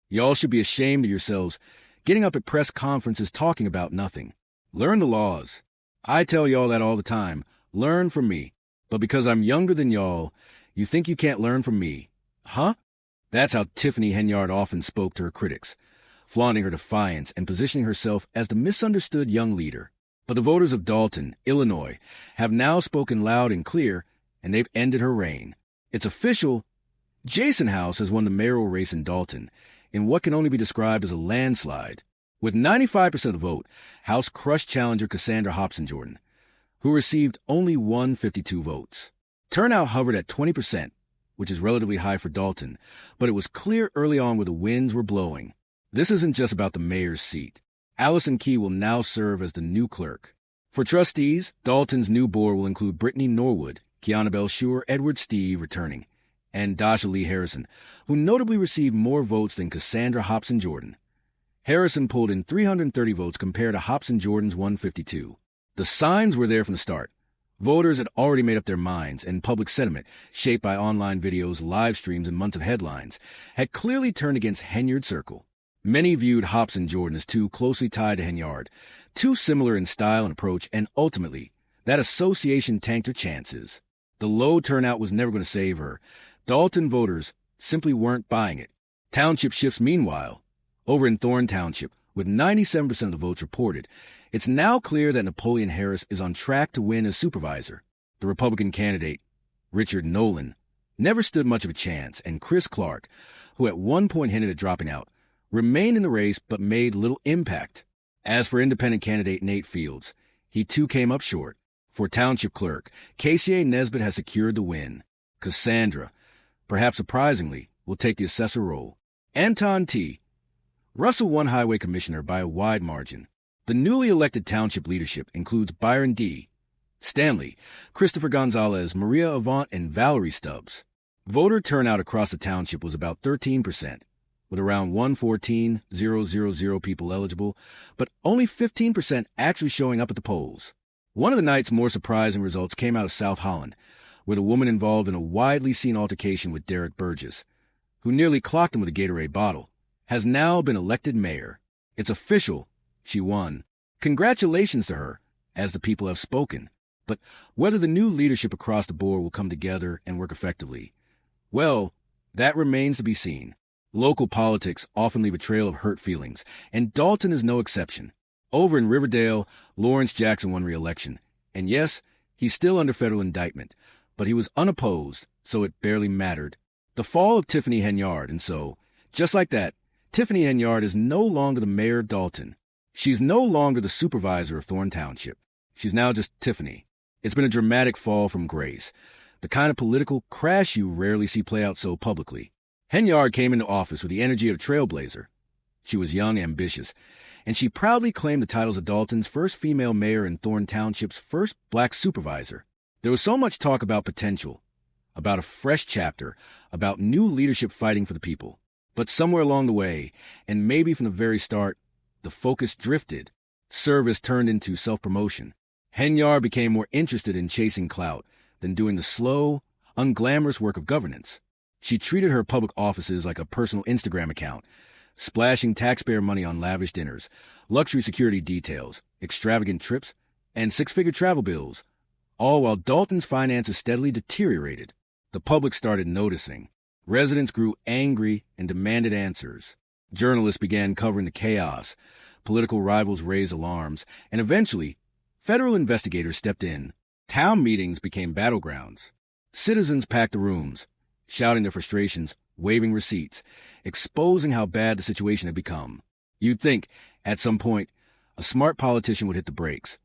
Y'all should be ashamed of yourselves, getting up at press conferences talking about nothing. Learn the laws. I tell y'all that all the time. Learn from me. But because I'm younger than y'all, you think you can't learn from me. Huh? That's how Tiffany Henyard often spoke to her critics, flaunting her defiance and positioning herself as the misunderstood young leader. But the voters of Dalton, Illinois, have now spoken loud and clear, and they've ended her reign. It's official. Jason House has won the mayoral race in Dalton in what can only be described as a landslide. With 95% of the vote, House crushed challenger Cassandra Hobson-Jordan, who received only 152 votes. Turnout hovered at 20%, which is relatively high for Dalton, but it was clear early on where the winds were blowing. This isn't just about the mayor's seat. Allison Key will now serve as the new clerk. For trustees, Dalton's new board will include Brittany Norwood, Kiana Belshur, Edward Steve returning, and Dasha Lee Harrison, who notably received more votes than Cassandra Hobson-Jordan. Harrison pulled in 330 votes compared to Hobson-Jordan's 152. The signs were there from the start. Voters had already made up their minds, and public sentiment, shaped by online videos, live streams, and months of headlines, had clearly turned against Henyard's circle. Many viewed Hobson-Jordan as too closely tied to Henyard, too similar in style and approach, and ultimately, that association tanked her chances. The low turnout was never going to save her. Dalton voters simply weren't buying it. Township shifts, meanwhile. Over in Thorne Township, with 97% of the votes reported, it's now clear that Napoleon Harris is on track to win as supervisor. The Republican candidate, Richard Nolan, never stood much of a chance, and Chris Clark, who at one point hinted at dropping out, remained in the race but made little impact. As for independent candidate Nate Fields, he too came up short. For township clerk, Casey A. Nesbitt has secured the win. Cassandra, perhaps surprisingly, will take the assessor role. Anton T. Russell won highway commissioner by a wide margin. The newly elected township leadership includes Byron D. Stanley, Christopher Gonzalez, Maria Avant, and Valerie Stubbs. Voter turnout across the township was about 13%, with around 114,000 people eligible, but only 15% actually showing up at the polls. One of the night's more surprising results came out of South Holland, where the woman involved in a widely seen altercation with Derek Burgess, who nearly clocked him with a Gatorade bottle, has now been elected mayor. It's official. She won. Congratulations to her, as the people have spoken. But whether the new leadership across the board will come together and work effectively, well, that remains to be seen. Local politics often leave a trail of hurt feelings, and Dalton is no exception. Over in Riverdale, Lawrence Jackson won re-election, and yes, he's still under federal indictment, but he was unopposed, so it barely mattered. The fall of Tiffany Henyard, and so, just like that, Tiffany Henyard is no longer the mayor of Dalton. She's no longer the supervisor of Thorne Township. She's now just Tiffany. It's been a dramatic fall from grace, the kind of political crash you rarely see play out so publicly. Henyard came into office with the energy of a trailblazer. She was young, ambitious, and she proudly claimed the titles of Dalton's first female mayor and Thorne Township's first black supervisor. There was so much talk about potential, about a fresh chapter, about new leadership fighting for the people. But somewhere along the way, and maybe from the very start, the focus drifted. Service turned into self-promotion. Henyard became more interested in chasing clout than doing the slow, unglamorous work of governance. She treated her public offices like a personal Instagram account, splashing taxpayer money on lavish dinners, luxury security details, extravagant trips, and six-figure travel bills, all while Dalton's finances steadily deteriorated. The public started noticing. Residents grew angry and demanded answers. Journalists began covering the chaos. Political rivals raised alarms, and eventually, federal investigators stepped in. Town meetings became battlegrounds. Citizens packed the rooms, shouting their frustrations, waving receipts, exposing how bad the situation had become. You'd think, at some point, a smart politician would hit the brakes,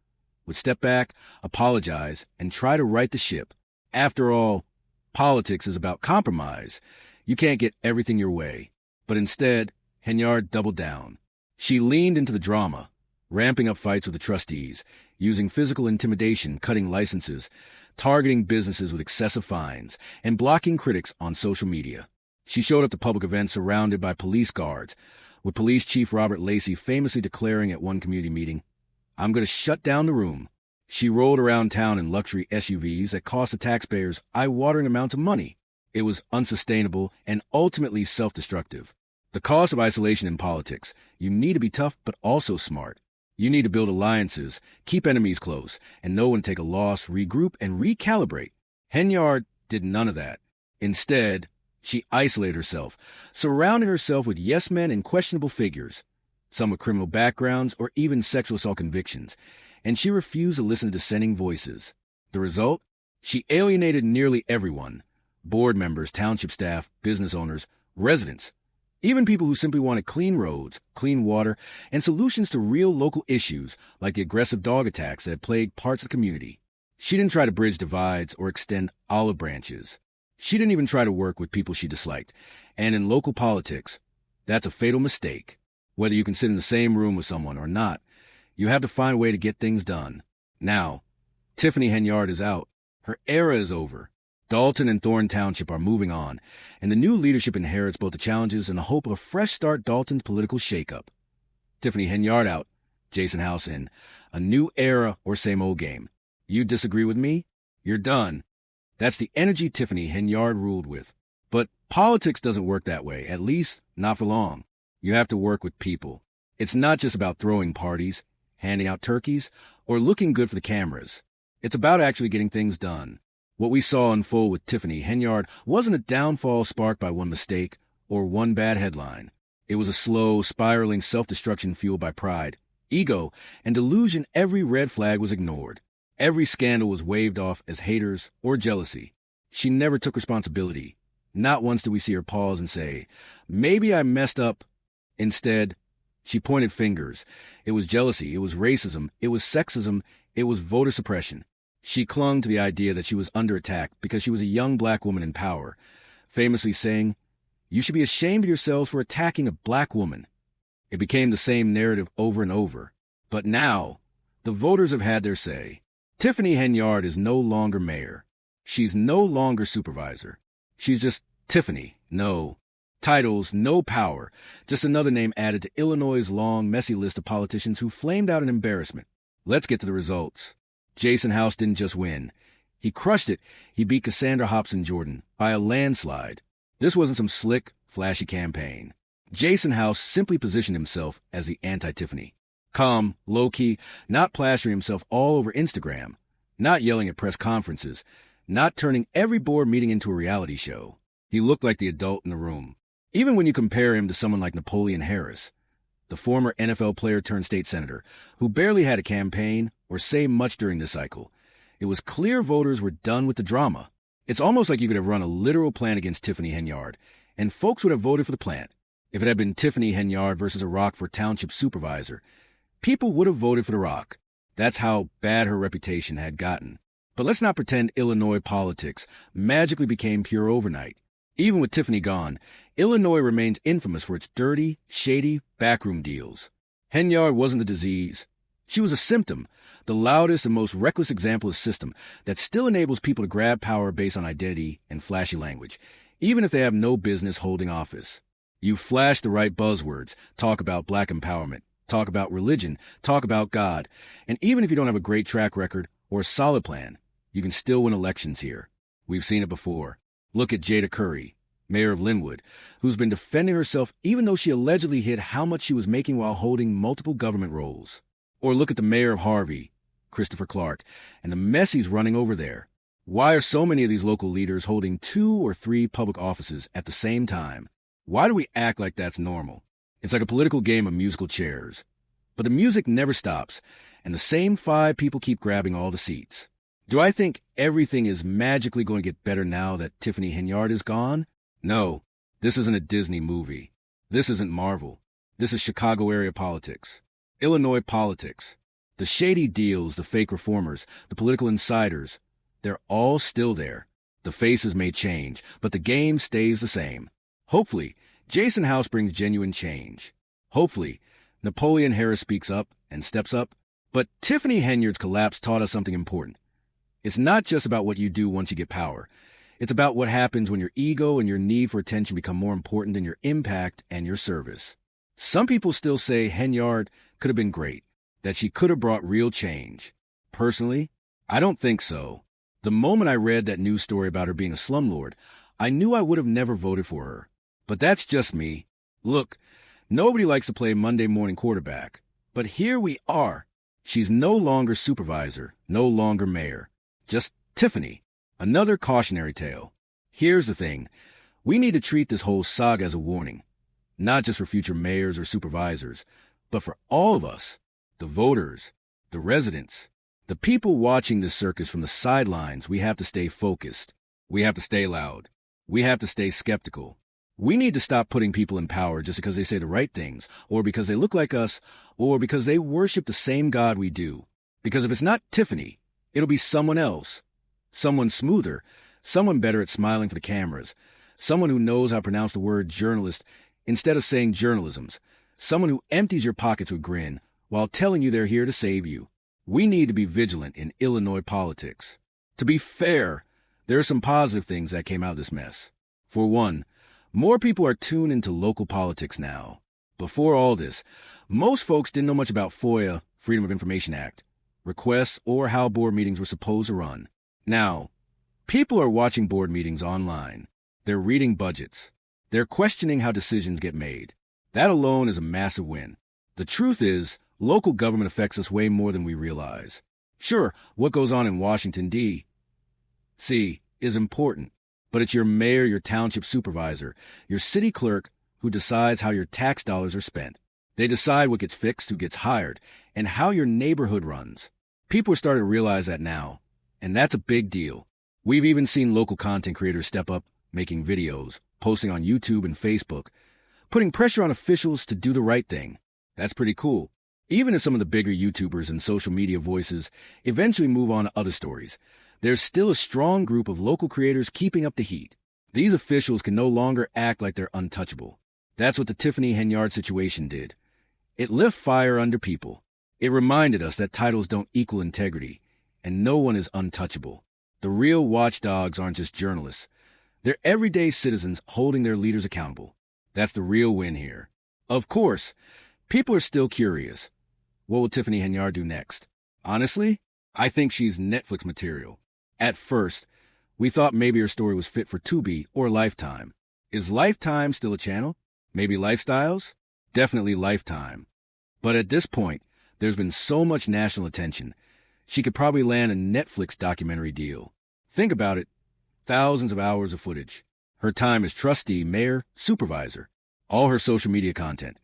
would step back, apologize, and try to right the ship. After all, politics is about compromise. You can't get everything your way. But instead, Henyard doubled down. She leaned into the drama, ramping up fights with the trustees, using physical intimidation, cutting licenses, targeting businesses with excessive fines, and blocking critics on social media. She showed up to public events surrounded by police guards, with Police Chief Robert Lacey famously declaring at one community meeting, "I'm going to shut down the room." She rolled around town in luxury SUVs that cost the taxpayers eye-watering amounts of money. It was unsustainable and ultimately self-destructive. The cost of isolation in politics. You need to be tough, but also smart. You need to build alliances, keep enemies close, and know when to take a loss, regroup, and recalibrate. Henyard did none of that. Instead, she isolated herself, surrounding herself with yes men and questionable figures, some with criminal backgrounds or even sexual assault convictions, and she refused to listen to dissenting voices. The result? She alienated nearly everyone: board members, township staff, business owners, residents, even people who simply wanted clean roads, clean water, and solutions to real local issues like the aggressive dog attacks that had plagued parts of the community. She didn't try to bridge divides or extend olive branches. She didn't even try to work with people she disliked. And in local politics, that's a fatal mistake. Whether you can sit in the same room with someone or not, you have to find a way to get things done. Now, Tiffany Henyard is out. Her era is over. Dalton and Thorne Township are moving on, and the new leadership inherits both the challenges and the hope of a fresh start Dalton's political shakeup. Tiffany Henyard out, Jason House in. A new era or same old game. You disagree with me? You're done. That's the energy Tiffany Henyard ruled with. But politics doesn't work that way, at least not for long. You have to work with people. It's not just about throwing parties, handing out turkeys, or looking good for the cameras. It's about actually getting things done. What we saw unfold with Tiffany Henyard wasn't a downfall sparked by one mistake or one bad headline. It was a slow, spiraling self-destruction fueled by pride, ego, and delusion. Every red flag was ignored. Every scandal was waved off as haters or jealousy. She never took responsibility. Not once did we see her pause and say, "Maybe I messed up." Instead, she pointed fingers. It was jealousy, it was racism, it was sexism, it was voter suppression. She clung to the idea that she was under attack because she was a young black woman in power, famously saying, "You should be ashamed of yourselves for attacking a black woman." It became the same narrative over and over. But now, the voters have had their say. Tiffany Henyard is no longer mayor. She's no longer supervisor. She's just Tiffany. No titles, no power. Just another name added to Illinois' long, messy list of politicians who flamed out in embarrassment. Let's get to the results. Jason House didn't just win. He crushed it. He beat Cassandra Hobson Jordan by a landslide. This wasn't some slick, flashy campaign. Jason House simply positioned himself as the anti-Tiffany. Calm, low-key, not plastering himself all over Instagram, not yelling at press conferences, not turning every board meeting into a reality show. He looked like the adult in the room. Even when you compare him to someone like Napoleon Harris, the former NFL player turned state senator, who barely had a campaign or say much during this cycle, it was clear voters were done with the drama. It's almost like you could have run a literal plant against Tiffany Henyard, and folks would have voted for the plant. If it had been Tiffany Henyard versus a Rockford Township supervisor, people would have voted for the Rock. That's how bad her reputation had gotten. But let's not pretend Illinois politics magically became pure overnight. Even with Tiffany gone, Illinois remains infamous for its dirty, shady, backroom deals. Henyard wasn't the disease. She was a symptom, the loudest and most reckless example of a system that still enables people to grab power based on identity and flashy language, even if they have no business holding office. You flash the right buzzwords, talk about black empowerment, talk about religion, talk about God, and even if you don't have a great track record or a solid plan, you can still win elections here. We've seen it before. Look at Jada Curry, mayor of Linwood, who's been defending herself even though she allegedly hid how much she was making while holding multiple government roles. Or look at the mayor of Harvey, Christopher Clark, and the mess he's running over there. Why are so many of these local leaders holding 2 or 3 public offices at the same time? Why do we act like that's normal? It's like a political game of musical chairs. But the music never stops, and the same 5 people keep grabbing all the seats. Do I think everything is magically going to get better now that Tiffany Henyard is gone? No, this isn't a Disney movie. This isn't Marvel. This is Chicago area politics. Illinois politics. The shady deals, the fake reformers, the political insiders, they're all still there. The faces may change, but the game stays the same. Hopefully, Jason House brings genuine change. Hopefully, Napoleon Harris speaks up and steps up. But Tiffany Henyard's collapse taught us something important. It's not just about what you do once you get power. It's about what happens when your ego and your need for attention become more important than your impact and your service. Some people still say Henyard could have been great, that she could have brought real change. Personally, I don't think so. The moment I read that news story about her being a slumlord, I knew I would have never voted for her. But that's just me. Look, nobody likes to play Monday morning quarterback, but here we are. She's no longer supervisor, no longer mayor, just Tiffany. Another cautionary tale. Here's the thing. We need to treat this whole saga as a warning, not just for future mayors or supervisors, but for all of us, the voters, the residents, the people watching this circus from the sidelines. We have to stay focused. We have to stay loud. We have to stay skeptical. We need to stop putting people in power just because they say the right things, or because they look like us, or because they worship the same God we do. Because if it's not Tiffany, it'll be someone else. Someone smoother, someone better at smiling for the cameras, someone who knows how to pronounce the word journalist instead of saying journalisms, someone who empties your pockets with grin while telling you they're here to save you. We need to be vigilant in Illinois politics. To be fair, there are some positive things that came out of this mess. For one, more people are tuned into local politics now. Before all this, most folks didn't know much about FOIA, Freedom of Information Act, requests, or how board meetings were supposed to run. Now, people are watching board meetings online. They're reading budgets. They're questioning how decisions get made. That alone is a massive win. The truth is, local government affects us way more than we realize. Sure, what goes on in Washington, D.C. is important, but it's your mayor, your township supervisor, your city clerk who decides how your tax dollars are spent. They decide what gets fixed, who gets hired, and how your neighborhood runs. People are starting to realize that now, and that's a big deal. We've even seen local content creators step up, making videos, posting on YouTube and Facebook, putting pressure on officials to do the right thing. That's pretty cool. Even if some of the bigger YouTubers and social media voices eventually move on to other stories, there's still a strong group of local creators keeping up the heat. These officials can no longer act like they're untouchable. That's what the Tiffany Henyard situation did. It lit fire under people. It reminded us that titles don't equal integrity, and no one is untouchable. The real watchdogs aren't just journalists. They're everyday citizens holding their leaders accountable. That's the real win here. Of course, people are still curious. What will Tiffany Henyard do next? Honestly, I think she's Netflix material. At first, we thought maybe her story was fit for Tubi or Lifetime. Is Lifetime still a channel? Maybe Lifestyles? Definitely Lifetime. But at this point, there's been so much national attention, she could probably land a Netflix documentary deal. Think about it. Thousands of hours of footage. Her time as trustee, mayor, supervisor. All her social media content.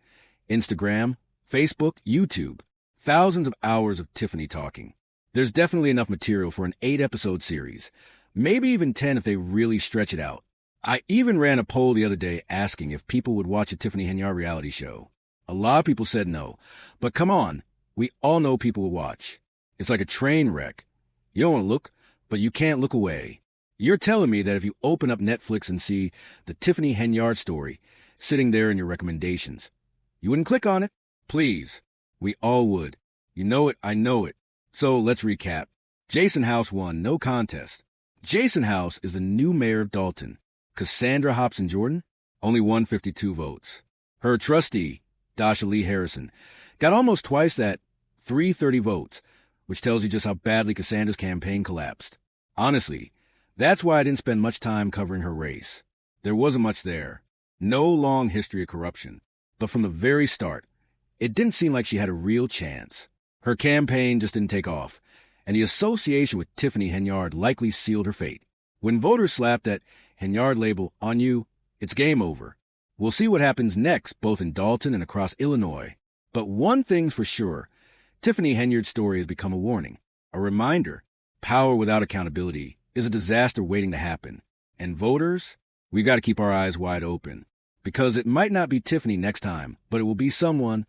Instagram, Facebook, YouTube. Thousands of hours of Tiffany talking. There's definitely enough material for an 8-episode series. Maybe even 10 if they really stretch it out. I even ran a poll the other day asking if people would watch a Tiffany Henyard reality show. A lot of people said no. But come on, we all know people will watch. It's like a train wreck. You don't want to look, but you can't look away. You're telling me that if you open up Netflix and see the Tiffany Henyard story sitting there in your recommendations, you wouldn't click on it? Please. We all would. You know it, I know it. So let's recap. Jason House won, no contest. Jason House is the new mayor of Dalton. Cassandra Hobson-Jordan, only 152 votes. Her trustee, Dasha Lee Harrison, got almost twice that, 330 votes, which tells you just how badly Cassandra's campaign collapsed. Honestly, that's why I didn't spend much time covering her race. There wasn't much there. No long history of corruption. But from the very start, it didn't seem like she had a real chance. Her campaign just didn't take off, and the association with Tiffany Henyard likely sealed her fate. When voters slapped that Henyard label on you, it's game over. We'll see what happens next, both in Dalton and across Illinois. But one thing's for sure, Tiffany Henyard's story has become a warning, a reminder. Power without accountability is a disaster waiting to happen. And voters, we've got to keep our eyes wide open. Because it might not be Tiffany next time, but it will be someone